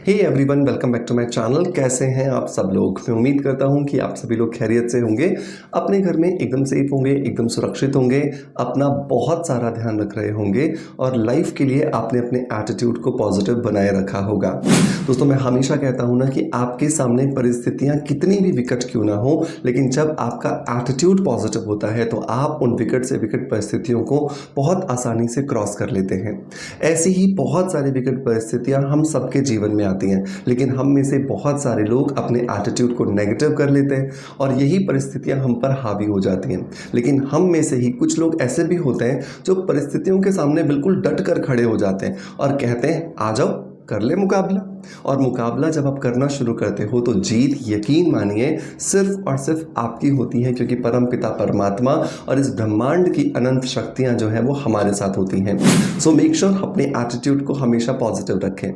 Hey everyone, welcome back to my channel. कैसे हैं आप सब लोग? मैं उम्मीद करता हूं कि आप सभी लोग खैरियत से होंगे, अपने घर में एकदम सेफ होंगे, एकदम सुरक्षित होंगे, अपना बहुत सारा ध्यान रख रहे होंगे और लाइफ के लिए आपने अपने एटीट्यूड को पॉजिटिव बनाए रखा होगा। दोस्तों, मैं हमेशा कहता हूं ना कि आपके सामने परिस्थितियां कितनी भी विकट क्यों ना हो, लेकिन जब आपका एटीट्यूड पॉजिटिव होता है तो आप उन विकट से विकट परिस्थितियों को बहुत आसानी से क्रॉस कर लेते हैं। ऐसी ही बहुत सारी विकट परिस्थितियां हम सबके जीवन में आती हैं, लेकिन हम में से बहुत सारे लोग अपने एटीट्यूड को नेगेटिव कर लेते हैं और यही परिस्थितियां हम पर हावी हो जाती हैं। लेकिन हम में से ही कुछ लोग ऐसे भी होते हैं जो परिस्थितियों के सामने बिल्कुल डट कर खड़े हो जाते हैं और कहते हैं, आ जाओ कर ले मुकाबला। और मुकाबला जब आप करना शुरू करते हो तो जीत, यकीन मानिए, सिर्फ और सिर्फ आपकी होती है, क्योंकि परम पिता परमात्मा और इस ब्रह्मांड की अनंत शक्तियां जो है वो हमारे साथ होती हैं। सो मेक श्योर अपने एटीट्यूड को हमेशा पॉजिटिव रखें।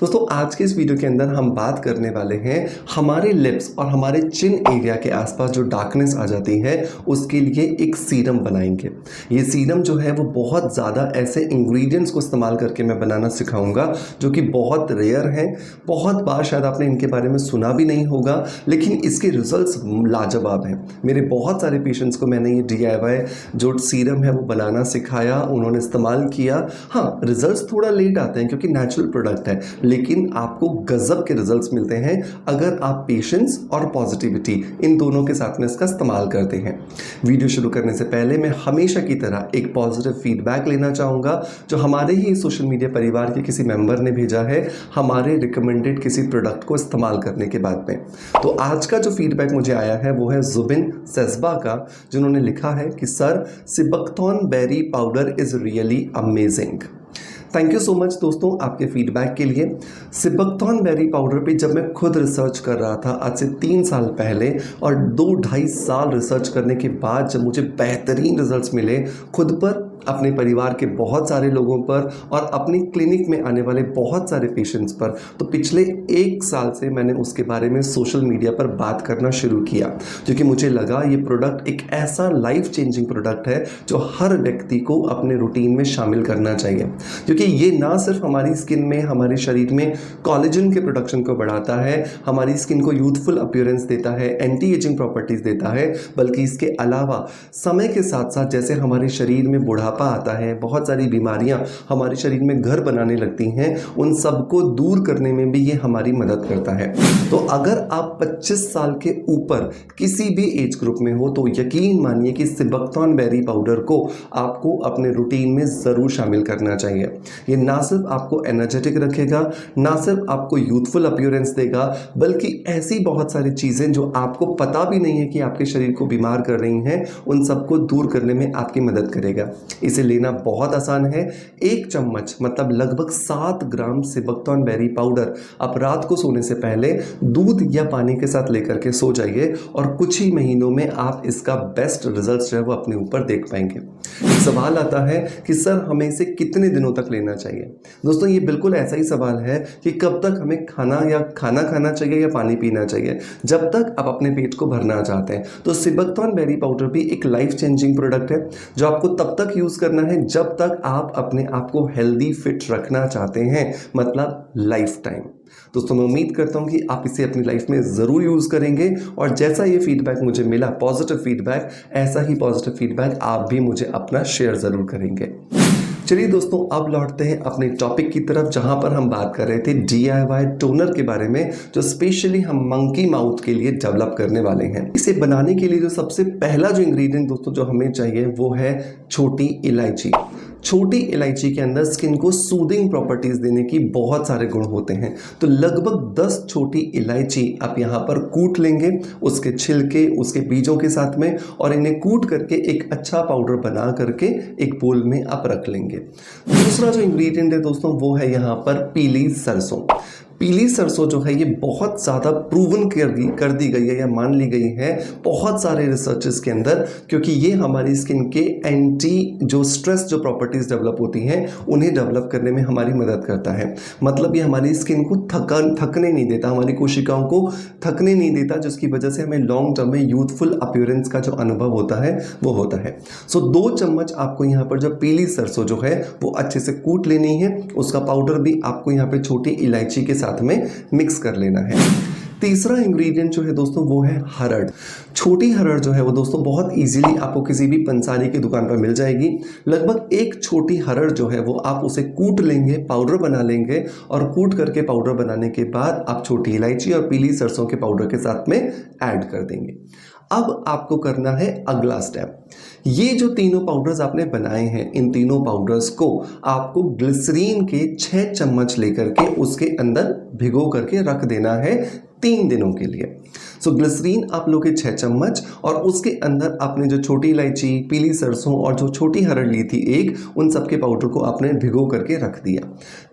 दोस्तों, आज के इस वीडियो के अंदर हम बात करने वाले हैं हमारे लिप्स और हमारे चिन एरिया के आसपास जो डार्कनेस आ जाती है उसके लिए एक सीरम बनाएंगे। ये सीरम जो है वो बहुत ज़्यादा ऐसे इंग्रेडिएंट्स को इस्तेमाल करके मैं बनाना सिखाऊंगा जो कि बहुत रेयर हैं। बहुत बार शायद आपने इनके बारे में सुना भी नहीं होगा, लेकिन इसके रिजल्ट्स लाजवाब हैं। मेरे बहुत सारे पेशेंट्स को मैंने ये DIY जो सीरम है वो बनाना सिखाया, उन्होंने इस्तेमाल किया। हाँ, रिजल्ट्स थोड़ा लेट आते हैं क्योंकि नेचुरल प्रोडक्ट है, लेकिन आपको गजब के रिजल्ट्स मिलते हैं अगर आप पेशेंस और पॉजिटिविटी इन दोनों के साथ में इसका इस्तेमाल करते हैं। वीडियो शुरू करने से पहले मैं हमेशा की तरह एक पॉजिटिव फीडबैक लेना चाहूँगा जो हमारे ही सोशल मीडिया परिवार के किसी मेंबर ने भेजा है हमारे रिकमेंडेड किसी प्रोडक्ट को इस्तेमाल करने के बाद में। तो आज का जो फीडबैक मुझे आया है वो है जुबिन सेस्बा का, जिन्होंने लिखा है कि sir, sea buckthorn berry powder is really amazing. Thank you so much दोस्तों आपके फीडबैक के लिए। सिबकथॉर्न बेरी पाउडर पे जब मैं खुद रिसर्च कर रहा था आज से 3 साल पहले, और 2-2.5 साल रिसर्च करने के बाद जब मुझे बेहतरीन रिजल्ट्स मिले खुद पर, अपने परिवार के बहुत सारे लोगों पर और अपनी क्लिनिक में आने वाले बहुत सारे पेशेंट्स पर, तो पिछले 1 साल से मैंने उसके बारे में सोशल मीडिया पर बात करना शुरू किया, क्योंकि मुझे लगा ये प्रोडक्ट एक ऐसा लाइफ चेंजिंग प्रोडक्ट है जो हर व्यक्ति को अपने रूटीन में शामिल करना चाहिए। क्योंकि ये ना सिर्फ हमारी स्किन में, हमारे शरीर में कोलेजन के प्रोडक्शन को बढ़ाता है, हमारी स्किन को यूथफुल अपीयरेंस देता है, एंटी एजिंग प्रॉपर्टीज देता है, बल्कि इसके अलावा समय के साथ साथ जैसे हमारे शरीर में बुढ़ापा आता है, बहुत सारी बीमारियां हमारे शरीर में घर बनाने लगती हैं, उन सबको दूर करने में भी ये हमारी मदद करता है। तो अगर आप 25 साल के ऊपर किसी भी एज ग्रुप में हो तो यकीन मानिए कि सिबकथॉर्न बेरी पाउडर को आपको अपने रूटीन में ज़रूर शामिल करना चाहिए। ये ना सिर्फ आपको एनर्जेटिक रखेगा, ना सिर्फ आपको यूथफुल अपीयरेंस देगा, बल्कि ऐसी बहुत सारी चीज़ें जो आपको पता भी नहीं है कि आपके शरीर को बीमार कर रही हैं, उन सबको दूर करने में आपकी मदद करेगा। इसे लेना बहुत आसान है। 1 चम्मच मतलब लगभग 7 ग्राम सिबकथॉर्न बेरी पाउडर आप रात को सोने से पहले दूध या पानी के साथ लेकर के सो जाइए और कुछ ही महीनों में आप इसका बेस्ट रिजल्ट्स जो है वो अपने ऊपर देख पाएंगे। सवाल आता है कि सर, हमें इसे कितने दिनों तक लेना चाहिए? दोस्तों, ये बिल्कुल ऐसा ही सवाल है कि कब तक हमें खाना खाना चाहिए या पानी पीना चाहिए, जब तक आप अपने पेट को भरना चाहते हैं। तो सिबकथॉर्न बेरी पाउडर भी एक लाइफ चेंजिंग प्रोडक्ट है जो आपको तब तक यूज़ करना है जब तक आप अपने आप को हेल्दी फिट रखना चाहते हैं, मतलब लाइफ टाइम। दोस्तों, मैं उम्मीद करता हूं कि आप इसे अपनी लाइफ में ज़रूर यूज़ करेंगे और जैसा ये फीडबैक मुझे मिला, पॉजिटिव फीडबैक, ऐसा ही पॉजिटिव फीडबैक आप भी मुझे अपना शेयर ज़रूर करेंगे। चलिए दोस्तों, अब लौटते हैं अपने टॉपिक की तरफ, जहां पर हम बात कर रहे थे DIY टोनर के बारे में, जो स्पेशली हम मंकी माउथ के लिए डेवलप करने वाले हैं। इसे बनाने के लिए जो सबसे पहला जो इंग्रेडिएंट दोस्तों जो हमें चाहिए वो है छोटी इलायची। छोटी इलायची के अंदर स्किन को सूदिंग प्रॉपर्टीज देने की बहुत सारे गुण होते हैं। तो लगभग 10 छोटी इलायची आप यहाँ पर कूट लेंगे, उसके छिलके, उसके बीजों के साथ में, और इन्हें कूट करके एक अच्छा पाउडर बना करके एक बोल में आप रख लेंगे। दूसरा जो इंग्रेडिएंट है दोस्तों वो है यहाँ पर पीली सरसों। पीली सरसों जो है ये बहुत ज़्यादा प्रूवन कर दी गई है या मान ली गई है बहुत सारे रिसर्चेस के अंदर, क्योंकि ये हमारी स्किन के एंटी जो स्ट्रेस जो प्रॉपर्टीज़ डेवलप होती हैं उन्हें डेवलप करने में हमारी मदद करता है। मतलब ये हमारी स्किन को थकने नहीं देता, हमारी कोशिकाओं को थकने नहीं देता, जिसकी वजह से हमें लॉन्ग टर्म में यूथफुल अपीयरेंस का जो अनुभव होता है वो होता है। सो 2 चम्मच आपको यहाँ पर जो पीली सरसों जो है वो अच्छे से कूट लेनी है। उसका पाउडर भी आपको यहाँ पे छोटी इलायची के साथ साथ में मिक्स कर लेना है। तीसरा इंग्रेडिएंट जो है दोस्तों वो है हरड़। छोटी हरड़ जो है वो दोस्तों बहुत इजीली आपको किसी भी पंसारी की दुकान पर मिल जाएगी। लगभग एक छोटी हरड़ जो है वो आप उसे कूट लेंगे, पाउडर बना लेंगे और कूट करके पाउडर बनाने के बाद आप छोटी इलायची और पीली सरसों के पाउडर के साथ में ऐड कर देंगे। अब आपको करना है अगला स्टेप। ये जो तीनों पाउडर्स आपने बनाए हैं, इन तीनों पाउडर्स को आपको ग्लिसरीन के 6 चम्मच लेकर के उसके अंदर भिगो करके रख देना है 3 दिनों के लिए। सो ग्लिसरीन आप लोग के 6 चम्मच और उसके अंदर आपने जो छोटी इलायची, पीली सरसों और जो छोटी हरड़ ली थी एक, उन सब के पाउडर को आपने भिगो करके रख दिया।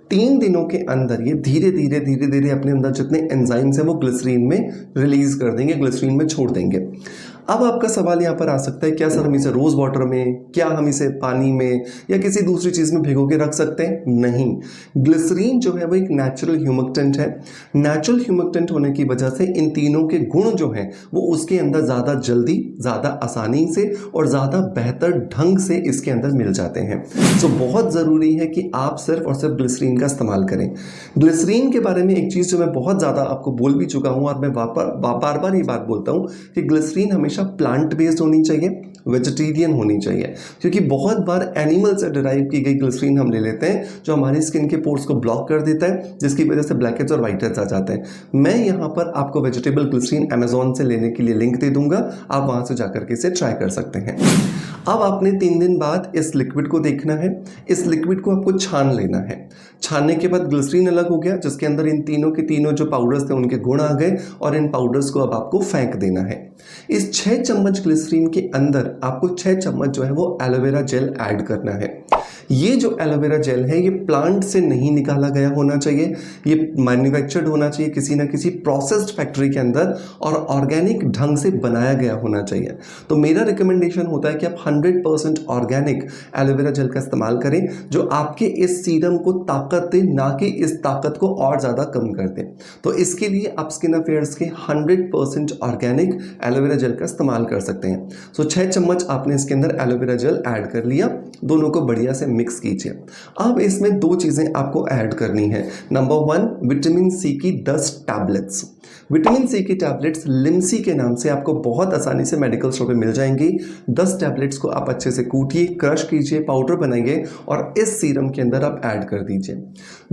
3 दिनों के अंदर ये धीरे धीरे अपने अंदर जितने एंजाइम्स हैं वो ग्लिसरीन में रिलीज कर देंगे, ग्लिसरीन में छोड़ देंगे। अब आपका सवाल यहाँ पर आ सकता है, क्या सर हम इसे रोज वाटर में, क्या हम इसे पानी में या किसी दूसरी चीज में भिगो के रख सकते हैं? नहीं। ग्लिसरीन जो है वो एक नेचुरल ह्यूमिक्टेंट है। नेचुरल ह्यूमिक्टेंट होने की वजह से इन तीनों के गुण जो हैं वो उसके अंदर ज्यादा जल्दी, ज्यादा आसानी से और ज्यादा बेहतर ढंग से इसके अंदर मिल जाते हैं। तो बहुत जरूरी है कि आप सिर्फ और सिर्फ ग्लिसरीन का इस्तेमाल करें। ग्लिसरीन के बारे में एक चीज जो मैं बहुत ज्यादा आपको बोल भी चुका हूं और मैं बार बार ये बात बोलता हूं कि ग्लिसरीन हमेशा प्लांट बेस्ड होनी चाहिए, वेजिटेरियन होनी चाहिए, क्योंकि बहुत बार एनिमल से डिराइव की गई ग्लिसरीन हम ले लेते हैं जो हमारी स्किन के पोर्स को ब्लॉक कर देता है, जिसकी वजह से ब्लैकहेड्स और व्हाइटहेड्स आ जाते हैं। मैं यहाँ पर आपको वेजिटेबल ग्लिसरीन अमेजोन से लेने के लिए लिंक दे दूंगा, आप वहां से जाकर के इसे ट्राई कर सकते हैं। अब आपने 3 दिन बाद इस लिक्विड को देखना है। इस लिक्विड को आपको छान लेना है। छानने के बाद ग्लिसरीन अलग हो गया, जिसके अंदर इन तीनों के तीनों जो पाउडर्स थे उनके गुण आ गए और इन पाउडर्स को अब आपको फेंक देना है। इस 6 चम्मच ग्लिसरीन के अंदर आपको 6 चम्मच जो है वो एलोवेरा जेल ऐड करना है। ये जो एलोवेरा जेल है ये प्लांट से नहीं निकाला गया होना चाहिए, ये मैन्युफैक्चर्ड होना चाहिए किसी ना किसी प्रोसेस्ड फैक्ट्री के अंदर और ऑर्गेनिक ढंग से बनाया गया होना चाहिए। तो मेरा रिकमेंडेशन होता है कि आप 100% ऑर्गेनिक एलोवेरा जेल का इस्तेमाल करें, जो आपके इस सीरम को ताकत दे, ना कि इस ताकत को और ज़्यादा कम कर दे। तो इसके लिए आप स्किन अफेयर्स के 100% ऑर्गेनिक एलोवेरा जेल का इस्तेमाल कर सकते हैं। सो 6 चम्मच आपने इसके अंदर एलोवेरा जेल ऐड कर लिया, दोनों को बढ़िया से मिक्स कीजिए। अब इसमें 2 चीजें आपको ऐड करनी है। नंबर 1, विटामिन सी की 10 टैबलेट्स। विटामिन सी की टैबलेट्स लिमसी के नाम से आपको बहुत आसानी से मेडिकल स्टोर पे मिल जाएंगी। 10 टैबलेट्स को आप अच्छे से कूटिए, क्रश कीजिए, पाउडर बनाइए और इस सीरम के अंदर आप ऐड कर दीजिए।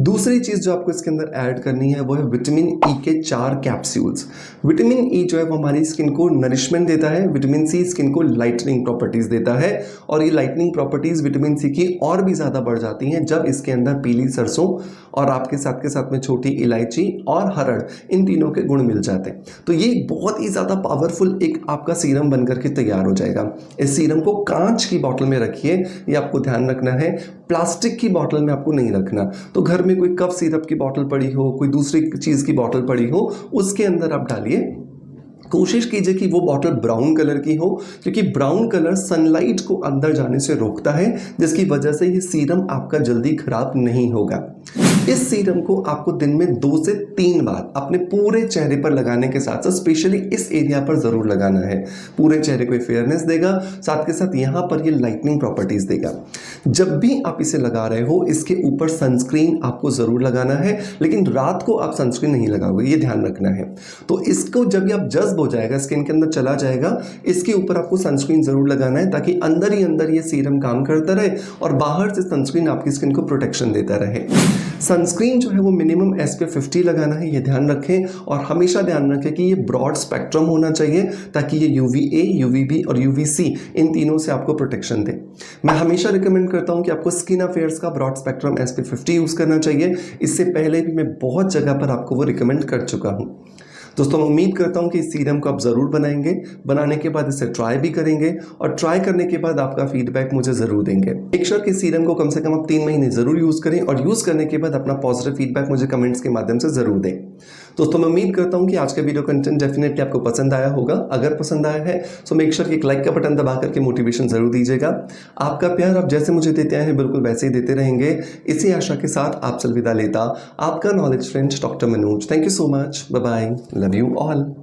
दूसरी चीज जो आपको इसके अंदर ऐड करनी है वो है विटामिन ई के 4 कैप्सूल्स। विटामिन ई जो है वो हमारी स्किन को नरिशमेंट देता है, विटामिन सी स्किन को लाइटनिंग प्रॉपर्टीज देता है और ये लाइटनिंग प्रॉपर्टीज विटामिन सी की और भी ज्यादा बढ़ जाती हैं जब इसके अंदर पीली सरसों और आपके साथ में छोटी इलायची और हरड़, इन तीनों के गुण मिल जाते हैं। तो ये बहुत ही ज्यादा पावरफुल एक आपका सीरम बनकर के तैयार हो जाएगा। इस सीरम को कांच की बोतल में रखिए, ये आपको ध्यान रखना है, प्लास्टिक की बोतल में आपको नहीं रखना। तो घर में कोई कफ सिरप की बोतल पड़ी हो, कोई दूसरी चीज की बोतल पड़ी हो, उसके अंदर आप डालिए। कोशिश कीजिए कि वो बॉटल ब्राउन कलर की हो, क्योंकि ब्राउन कलर सनलाइट को अंदर जाने से रोकता है, जिसकी वजह से ये सीरम आपका जल्दी खराब नहीं होगा। इस सीरम को आपको दिन में 2 से 3 बार अपने पूरे चेहरे पर लगाने के साथ साथ स्पेशली इस एरिया पर जरूर लगाना है। पूरे चेहरे को फेयरनेस देगा, साथ के साथ यहाँ पर ये लाइटनिंग प्रॉपर्टीज देगा। जब भी आप इसे लगा रहे हो इसके ऊपर सनस्क्रीन आपको जरूर लगाना है, लेकिन रात को आप सनस्क्रीन नहीं लगाओगे, ये ध्यान रखना है। तो इसको जब भी आप जज्ब हो जाएगा, स्किन के अंदर चला जाएगा, इसके ऊपर आपको सनस्क्रीन जरूर लगाना है, ताकि अंदर ही अंदर ये सीरम काम करता रहे और बाहर से सनस्क्रीन आपकी स्किन को प्रोटेक्शन देता रहे। सनस्क्रीन जो है वो मिनिमम SPF 50 लगाना है, ये ध्यान रखें। और हमेशा ध्यान रखें कि ये ब्रॉड स्पेक्ट्रम होना चाहिए, ताकि ये UVA, UVB और UVC इन तीनों से आपको प्रोटेक्शन दे। मैं हमेशा रिकमेंड करता हूं कि आपको स्किन अफेयर्स का ब्रॉड स्पेक्ट्रम SPF 50 यूज करना चाहिए। इससे पहले भी मैं बहुत जगह पर आपको वो रिकमेंड कर चुका हूं। दोस्तों मैं उम्मीद करता हूं कि इस सीरम को आप ज़रूर बनाएंगे, बनाने के बाद इसे ट्राई भी करेंगे और ट्राई करने के बाद आपका फीडबैक मुझे ज़रूर देंगे। मेक श्योर कि सीरम को कम से कम आप 3 महीने ज़रूर यूज़ करें और यूज़ करने के बाद अपना पॉजिटिव फीडबैक मुझे कमेंट्स के माध्यम से ज़रूर दें। दोस्तों मैं उम्मीद करता हूं कि आज का वीडियो कंटेंट डेफिनेटली आपको पसंद आया होगा। अगर पसंद आया है तो मेक श्योर कि एक लाइक का बटन दबा करके मोटिवेशन जरूर दीजिएगा। आपका प्यार आप जैसे मुझे देते आए हैं बिल्कुल वैसे ही देते रहेंगे, इसी आशा के साथ आपसे अलविदा लेता आपका knowledge friend doctor Manoj. Thank you so much, bye bye, love you all.